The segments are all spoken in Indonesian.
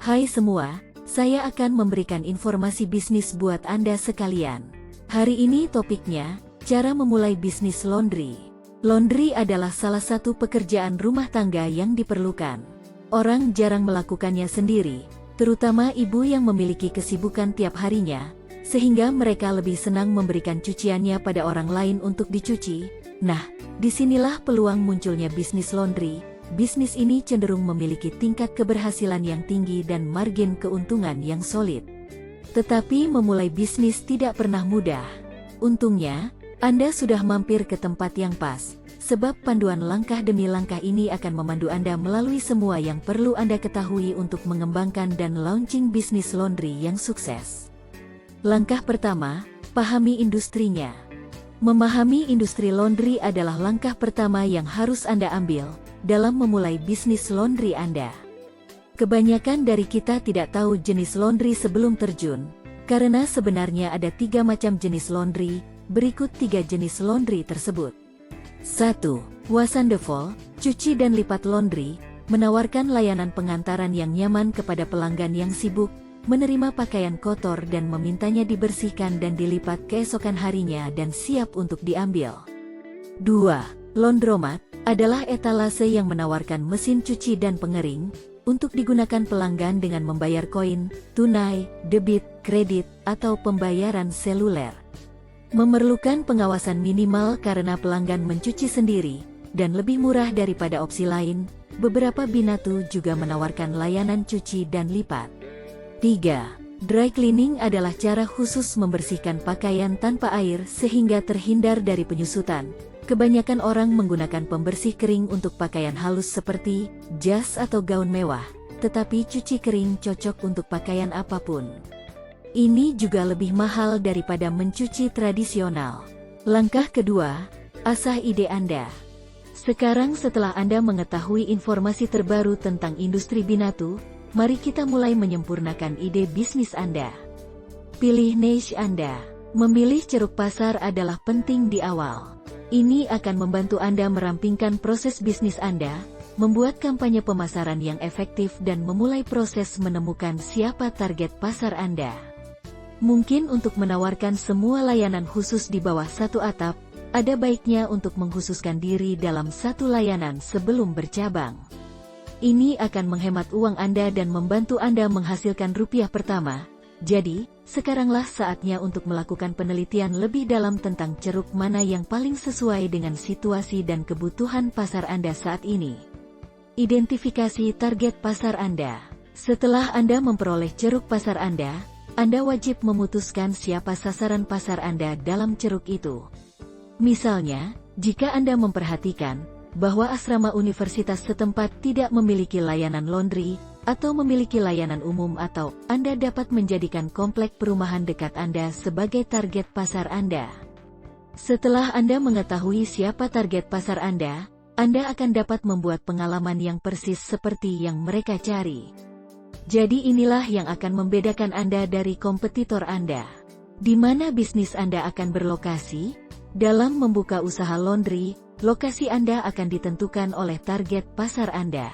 Hai semua, saya akan memberikan informasi bisnis buat Anda sekalian. Hari ini topiknya, cara memulai bisnis laundry. Laundry adalah salah satu pekerjaan rumah tangga yang diperlukan. Orang jarang melakukannya sendiri, terutama ibu yang memiliki kesibukan tiap harinya, sehingga mereka lebih senang memberikan cuciannya pada orang lain untuk dicuci. Nah, disinilah peluang munculnya bisnis laundry. Bisnis ini cenderung memiliki tingkat keberhasilan yang tinggi dan margin keuntungan yang solid. Tetapi memulai bisnis tidak pernah mudah. Untungnya, Anda sudah mampir ke tempat yang pas, sebab panduan langkah demi langkah ini akan memandu Anda melalui semua yang perlu Anda ketahui untuk mengembangkan dan launching bisnis laundry yang sukses. Langkah pertama, pahami industrinya. Memahami industri laundry adalah langkah pertama yang harus Anda ambil dalam memulai bisnis laundry Anda. Kebanyakan dari kita tidak tahu jenis laundry sebelum terjun, karena sebenarnya ada 3 macam jenis laundry. Berikut 3 jenis laundry tersebut. 1. Wastafel, cuci dan lipat laundry, menawarkan layanan pengantaran yang nyaman kepada pelanggan yang sibuk, menerima pakaian kotor dan memintanya dibersihkan dan dilipat keesokan harinya dan siap untuk diambil. 2. Laundromat adalah etalase yang menawarkan mesin cuci dan pengering untuk digunakan pelanggan dengan membayar koin, tunai, debit, kredit, atau pembayaran seluler. Memerlukan pengawasan minimal karena pelanggan mencuci sendiri dan lebih murah daripada opsi lain. Beberapa Binatu juga menawarkan layanan cuci dan lipat. 3. Dry cleaning adalah cara khusus membersihkan pakaian tanpa air sehingga terhindar dari penyusutan. Kebanyakan orang menggunakan pembersih kering untuk pakaian halus seperti jas atau gaun mewah, tetapi cuci kering cocok untuk pakaian apapun. Ini juga lebih mahal daripada mencuci tradisional. Langkah kedua, asah ide Anda. Sekarang setelah Anda mengetahui informasi terbaru tentang industri Binatu, mari kita mulai menyempurnakan ide bisnis Anda. Pilih niche Anda. Memilih ceruk pasar adalah penting di awal. Ini akan membantu Anda merampingkan proses bisnis Anda, membuat kampanye pemasaran yang efektif dan memulai proses menemukan siapa target pasar Anda. Mungkin untuk menawarkan semua layanan khusus di bawah satu atap, ada baiknya untuk mengkhususkan diri dalam satu layanan sebelum bercabang. Ini akan menghemat uang Anda dan membantu Anda menghasilkan rupiah pertama. Jadi, sekaranglah saatnya untuk melakukan penelitian lebih dalam tentang ceruk mana yang paling sesuai dengan situasi dan kebutuhan pasar Anda saat ini. Identifikasi target pasar Anda. Setelah Anda memperoleh ceruk pasar Anda wajib memutuskan siapa sasaran pasar Anda dalam ceruk itu. Misalnya, jika Anda memperhatikan bahwa asrama universitas setempat tidak memiliki layanan laundry, atau memiliki layanan umum, atau Anda dapat menjadikan komplek perumahan dekat Anda sebagai target pasar Anda. Setelah Anda mengetahui siapa target pasar Anda akan dapat membuat pengalaman yang persis seperti yang mereka cari. Jadi inilah yang akan membedakan Anda dari kompetitor Anda. Di mana bisnis Anda akan berlokasi? Dalam membuka usaha laundry, lokasi Anda akan ditentukan oleh target pasar Anda.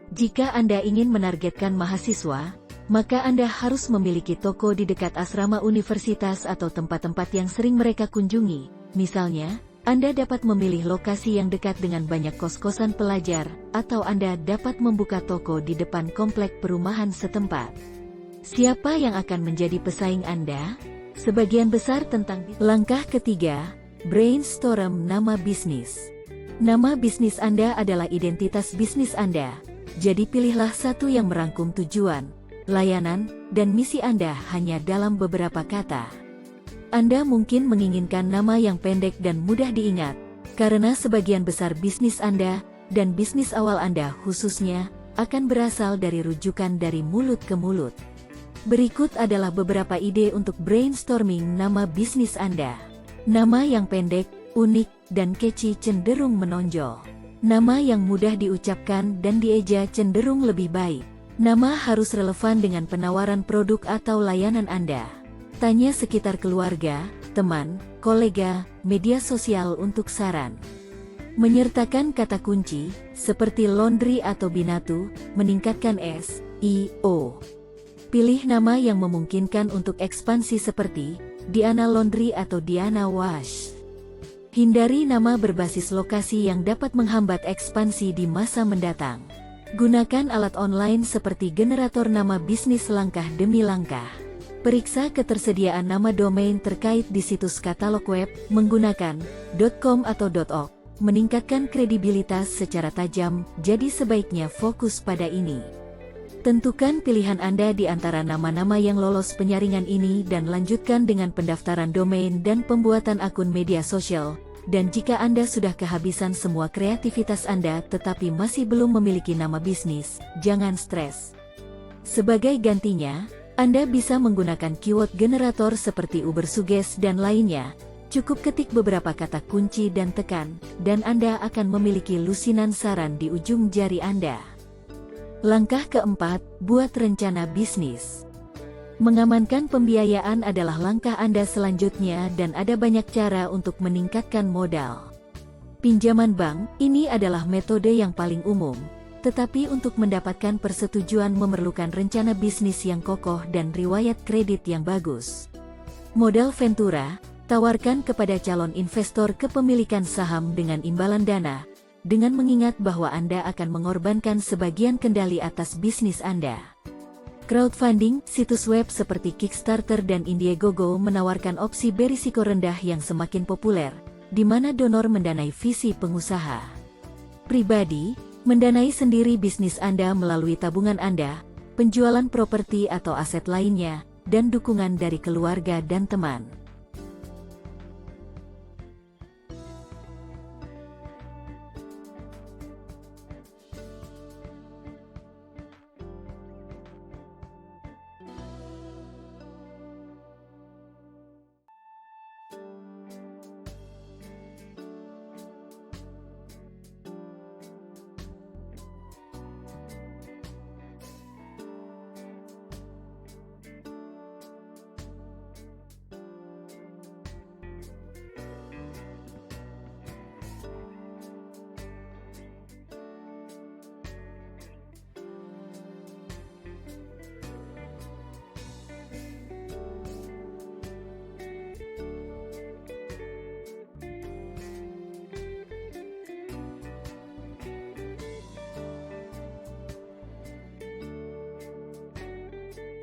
Jika Anda ingin menargetkan mahasiswa, maka Anda harus memiliki toko di dekat asrama universitas atau tempat-tempat yang sering mereka kunjungi. Misalnya, Anda dapat memilih lokasi yang dekat dengan banyak kos-kosan pelajar, atau Anda dapat membuka toko di depan komplek perumahan setempat. Siapa yang akan menjadi pesaing Anda? Sebagian besar tentang langkah ketiga, brainstorm nama bisnis. Nama bisnis Anda adalah identitas bisnis Anda. Jadi pilihlah satu yang merangkum tujuan, layanan, dan misi Anda hanya dalam beberapa kata. Anda mungkin menginginkan nama yang pendek dan mudah diingat, karena sebagian besar bisnis Anda, dan bisnis awal Anda khususnya, akan berasal dari rujukan dari mulut ke mulut. Berikut adalah beberapa ide untuk brainstorming nama bisnis Anda. Nama yang pendek, unik, dan catchy cenderung menonjol. Nama yang mudah diucapkan dan dieja cenderung lebih baik. Nama harus relevan dengan penawaran produk atau layanan Anda. Tanya sekitar keluarga, teman, kolega, media sosial untuk saran. Menyertakan kata kunci, seperti laundry atau binatu, meningkatkan SEO. Pilih nama yang memungkinkan untuk ekspansi seperti Diana Laundry atau Diana Wash. Hindari nama berbasis lokasi yang dapat menghambat ekspansi di masa mendatang. Gunakan alat online seperti generator nama bisnis langkah demi langkah. Periksa ketersediaan nama domain terkait di situs katalog web menggunakan .com atau .org. Meningkatkan kredibilitas secara tajam, jadi sebaiknya fokus pada ini. Tentukan pilihan Anda di antara nama-nama yang lolos penyaringan ini dan lanjutkan dengan pendaftaran domain dan pembuatan akun media sosial. Dan jika Anda sudah kehabisan semua kreativitas Anda tetapi masih belum memiliki nama bisnis, jangan stres. Sebagai gantinya, Anda bisa menggunakan keyword generator seperti Ubersuggest dan lainnya. Cukup ketik beberapa kata kunci dan tekan, dan Anda akan memiliki lusinan saran di ujung jari Anda. Langkah keempat, buat rencana bisnis. Mengamankan pembiayaan adalah langkah Anda selanjutnya dan ada banyak cara untuk meningkatkan modal. Pinjaman bank, ini adalah metode yang paling umum. Tetapi untuk mendapatkan persetujuan memerlukan rencana bisnis yang kokoh dan riwayat kredit yang bagus. Modal Ventura, tawarkan kepada calon investor kepemilikan saham dengan imbalan dana, dengan mengingat bahwa Anda akan mengorbankan sebagian kendali atas bisnis Anda. Crowdfunding, situs web seperti Kickstarter dan Indiegogo menawarkan opsi berisiko rendah yang semakin populer, di mana donor mendanai visi pengusaha. Pribadi, mendanai sendiri bisnis Anda melalui tabungan Anda, penjualan properti atau aset lainnya, dan dukungan dari keluarga dan teman.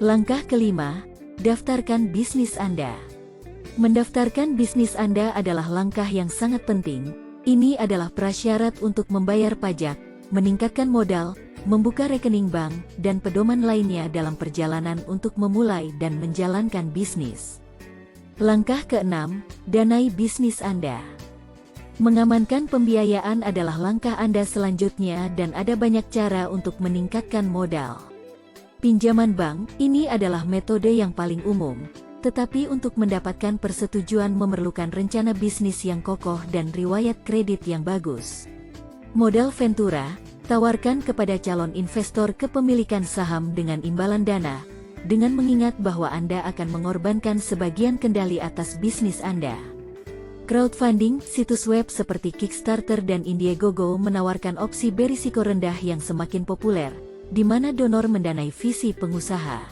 Langkah kelima, daftarkan bisnis Anda. Mendaftarkan bisnis Anda adalah langkah yang sangat penting. Ini adalah prasyarat untuk membayar pajak, meningkatkan modal, membuka rekening bank, dan pedoman lainnya dalam perjalanan untuk memulai dan menjalankan bisnis. Langkah keenam, danai bisnis Anda. Mengamankan pembiayaan adalah langkah Anda selanjutnya dan ada banyak cara untuk meningkatkan modal. Pinjaman bank, ini adalah metode yang paling umum, tetapi untuk mendapatkan persetujuan memerlukan rencana bisnis yang kokoh dan riwayat kredit yang bagus. Modal Ventura, tawarkan kepada calon investor kepemilikan saham dengan imbalan dana, dengan mengingat bahwa Anda akan mengorbankan sebagian kendali atas bisnis Anda. Crowdfunding, situs web seperti Kickstarter dan Indiegogo menawarkan opsi berisiko rendah yang semakin populer, di mana donor mendanai visi pengusaha.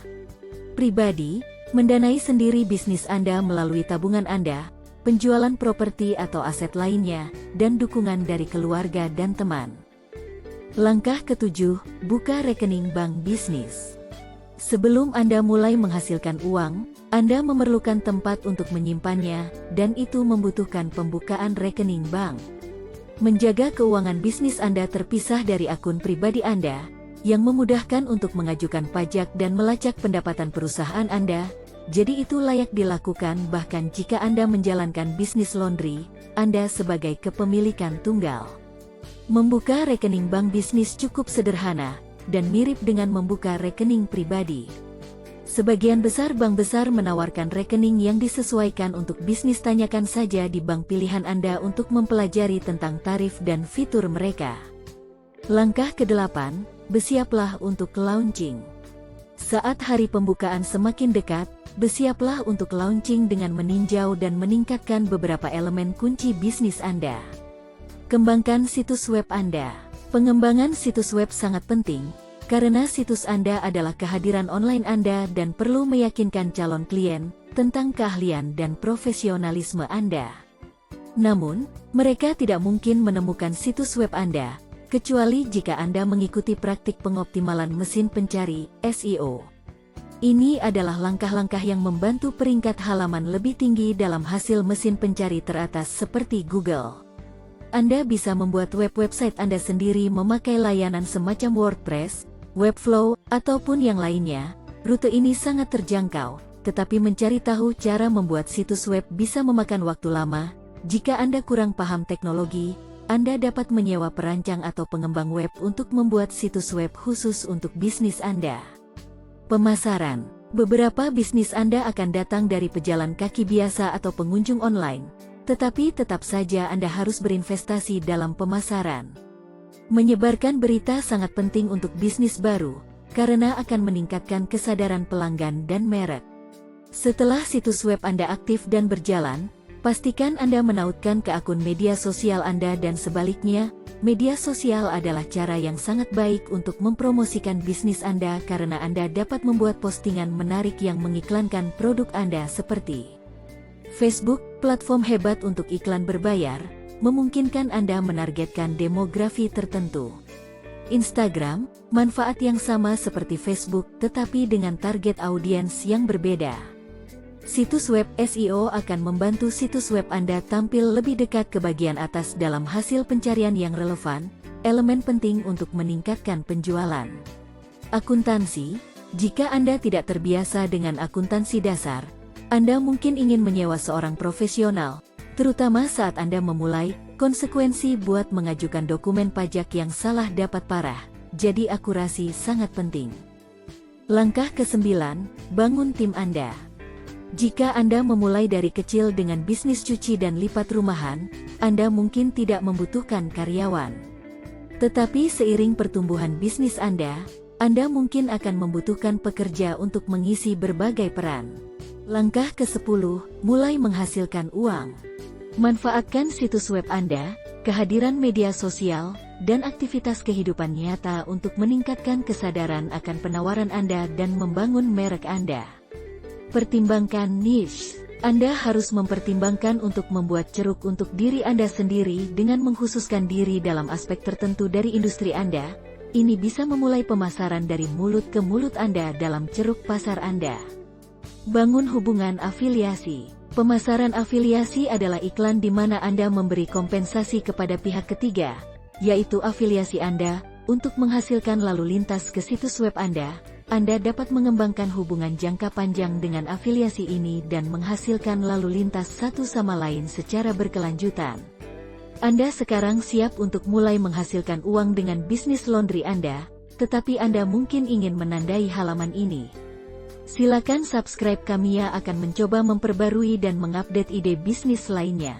Pribadi, mendanai sendiri bisnis Anda melalui tabungan Anda, penjualan properti atau aset lainnya, dan dukungan dari keluarga dan teman. Langkah ketujuh, buka rekening bank bisnis. Sebelum Anda mulai menghasilkan uang, Anda memerlukan tempat untuk menyimpannya, dan itu membutuhkan pembukaan rekening bank. Menjaga keuangan bisnis Anda terpisah dari akun pribadi Anda, yang memudahkan untuk mengajukan pajak dan melacak pendapatan perusahaan Anda, jadi itu layak dilakukan bahkan jika Anda menjalankan bisnis laundry, Anda sebagai kepemilikan tunggal. Membuka rekening bank bisnis cukup sederhana, dan mirip dengan membuka rekening pribadi. Sebagian besar bank besar menawarkan rekening yang disesuaikan untuk bisnis. Tanyakan saja di bank pilihan Anda untuk mempelajari tentang tarif dan fitur mereka. Langkah ke-8, bersiaplah untuk launching. Saat hari pembukaan semakin dekat, bersiaplah untuk launching dengan meninjau dan meningkatkan beberapa elemen kunci bisnis Anda. Kembangkan situs web Anda. Pengembangan situs web sangat penting, karena situs Anda adalah kehadiran online Anda dan perlu meyakinkan calon klien tentang keahlian dan profesionalisme Anda. Namun, mereka tidak mungkin menemukan situs web Anda, kecuali jika Anda mengikuti praktik pengoptimalan mesin pencari (SEO). Ini adalah langkah-langkah yang membantu peringkat halaman lebih tinggi dalam hasil mesin pencari teratas seperti Google. Anda bisa membuat website Anda sendiri memakai layanan semacam WordPress, Webflow, ataupun yang lainnya. Rute ini sangat terjangkau, tetapi mencari tahu cara membuat situs web bisa memakan waktu lama. Jika Anda kurang paham teknologi, Anda dapat menyewa perancang atau pengembang web untuk membuat situs web khusus untuk bisnis Anda. Pemasaran. Beberapa bisnis Anda akan datang dari pejalan kaki biasa atau pengunjung online, tetapi tetap saja Anda harus berinvestasi dalam pemasaran. Menyebarkan berita sangat penting untuk bisnis baru, karena akan meningkatkan kesadaran pelanggan dan merek. Setelah situs web Anda aktif dan berjalan, pastikan Anda menautkan ke akun media sosial Anda dan sebaliknya. Media sosial adalah cara yang sangat baik untuk mempromosikan bisnis Anda karena Anda dapat membuat postingan menarik yang mengiklankan produk Anda seperti Facebook, platform hebat untuk iklan berbayar, memungkinkan Anda menargetkan demografi tertentu. Instagram, manfaat yang sama seperti Facebook tetapi dengan target audiens yang berbeda. Situs web SEO akan membantu situs web Anda tampil lebih dekat ke bagian atas dalam hasil pencarian yang relevan, elemen penting untuk meningkatkan penjualan. Akuntansi. Jika Anda tidak terbiasa dengan akuntansi dasar, Anda mungkin ingin menyewa seorang profesional, terutama saat Anda memulai. Konsekuensi buat mengajukan dokumen pajak yang salah dapat parah, jadi akurasi sangat penting. Langkah ke-9, bangun tim Anda. Jika Anda memulai dari kecil dengan bisnis cuci dan lipat rumahan, Anda mungkin tidak membutuhkan karyawan. Tetapi seiring pertumbuhan bisnis Anda mungkin akan membutuhkan pekerja untuk mengisi berbagai peran. Langkah ke-10, mulai menghasilkan uang. Manfaatkan situs web Anda, kehadiran media sosial, dan aktivitas kehidupan nyata untuk meningkatkan kesadaran akan penawaran Anda dan membangun merek Anda. Pertimbangkan niche. Anda harus mempertimbangkan untuk membuat ceruk untuk diri Anda sendiri dengan mengkhususkan diri dalam aspek tertentu dari industri Anda. Ini bisa memulai pemasaran dari mulut ke mulut Anda dalam ceruk pasar Anda. Bangun hubungan afiliasi. Pemasaran afiliasi adalah iklan di mana Anda memberi kompensasi kepada pihak ketiga, yaitu afiliasi Anda, untuk menghasilkan lalu lintas ke situs web Anda. Anda dapat mengembangkan hubungan jangka panjang dengan afiliasi ini dan menghasilkan lalu lintas satu sama lain secara berkelanjutan. Anda sekarang siap untuk mulai menghasilkan uang dengan bisnis laundry Anda, tetapi Anda mungkin ingin menandai halaman ini. Silakan subscribe, kami akan mencoba memperbarui dan mengupdate ide bisnis lainnya.